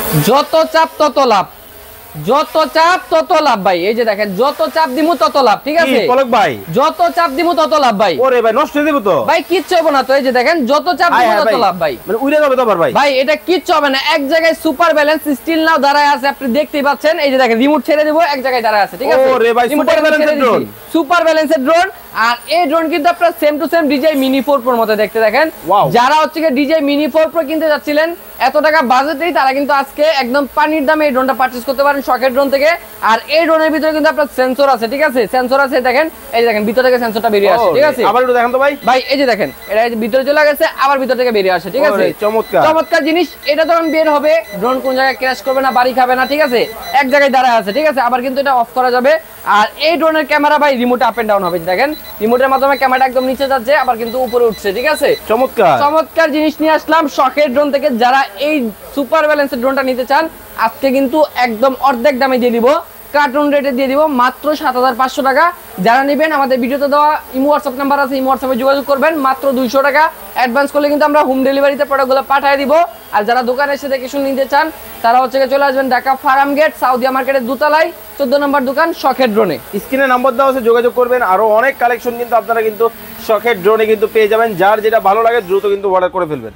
যত চাপ তত লাভ, যত চাপ তত লাভ ভাই। এই যে দেখেন যত চাপ দিমু তত লাভ, ঠিক আছে পলক ভাই? যত চাপ দিমু তত লাভ ভাই। ওরে ভাই নষ্ট হয়ে যাবে তো ভাই, কিচ্ছু হবে না তো। এই যে দেখেন যত চাপ দিমু তত লাভ ভাই। মানে উড়ে যাবে তো আবার ভাই? ভাই এটা কিচ্ছু হবে না, এক জায়গায় সুপার ব্যালেন্স স্টিল নাও দাঁড়ায় আছে, আপনি দেখতেই পাচ্ছেন। এই যে দেখেন রিমোট ছেড়ে দিব, এক জায়গায় দাঁড়ায় আছে, ঠিক আছে। ওরে ভাই সুপার ব্যালেন্সের ড্রোন, সুপার ব্যালেন্সের ড্রোন। আর এই ড্রোন কিন্তু আপনারা same to same DJ mini 4 প্রোর মতো দেখতে। দেখেন যারা হচ্ছে ডিজে মিনি 4 প্রো কিনতে যাচ্ছিলেন এত টাকা বাজেটেই, তারা কিন্তু আজকে একদম পানির দামে এই ড্রোনটা পারচেজ করতে পারেন শখের ড্রোন থেকে। আর এই ড্রোনের ভিতরে কিন্তু আপনার সেন্সর আছে, ঠিক আছে, সেন্সর আছে। দেখেন এই যে দেখেন ভিতর থেকে সেন্সরটা বেরিয়ে আসে, ঠিক আছে। আবার একটু দেখেন তো ভাই। ভাই এই যে দেখেন এটা ভিতরে চলে গেছে, আবার ভিতর থেকে বেরিয়ে আসে, ঠিক আছে। চমৎকার চমৎকার জিনিস। এটা যখন বের হবে ড্রোন কোন জায়গায় ক্র্যাশ করবে না, বাড়ি খাবে না, ঠিক আছে, এক জায়গায় দাঁড়ায় আছে, ঠিক আছে। আবার কিন্তু এটা অফ করা যাবে। আর এই ড্রোনের ক্যামেরা ভাই রিমোট আপ এন্ড ডাউন হবে, দেখেন রিমোটের মাধ্যমে ক্যামেরাটা একদম নিচে যাচ্ছে, আবার কিন্তু উপরে উঠছে, ঠিক আছে। চমৎকার চমৎকার জিনিস নিয়ে আসলাম শখের ড্রোন থেকে। যারা এই সুপার ব্যালেন্সের ড্রোনটা নিতে চান আজকে কিন্তু একদম অর্ধেক দামে দিয়ে দিব, কার্টুন রেটে দিয়ে দিব মাত্র 7500 টাকা। যারা নেবেন আমাদের ভিডিওতে দেওয়া ইমো হোয়াটসঅ্যাপ নাম্বার আছে, ইমো হোয়াটসঅ্যাপে যোগাযোগ করবেন। মাত্র 200 টাকা অ্যাডভান্স করলে কিন্তু আমরা হোম ডেলিভারিতে প্রোডাক্টগুলো পাঠিয়ে দিব। আর যারা দোকানে এসে দেখে শুনে নিতে চান তারা হচ্ছে চলে আসবেন ঢাকা ফার্ম গেট সাউদিয়া মার্কেটের দোতলায় 14 নম্বর দোকান শখের ড্রোনে। স্ক্রিনে নাম্বার দেওয়া আছে, যোগাযোগ করবেন। আরো অনেক কালেকশন কিন্তু আপনারা কিন্তু শখের ড্রোনে কিন্তু পেয়ে যাবেন। যার যেটা ভালো লাগে দ্রুত কিন্তু অর্ডার করে ফেলবেন।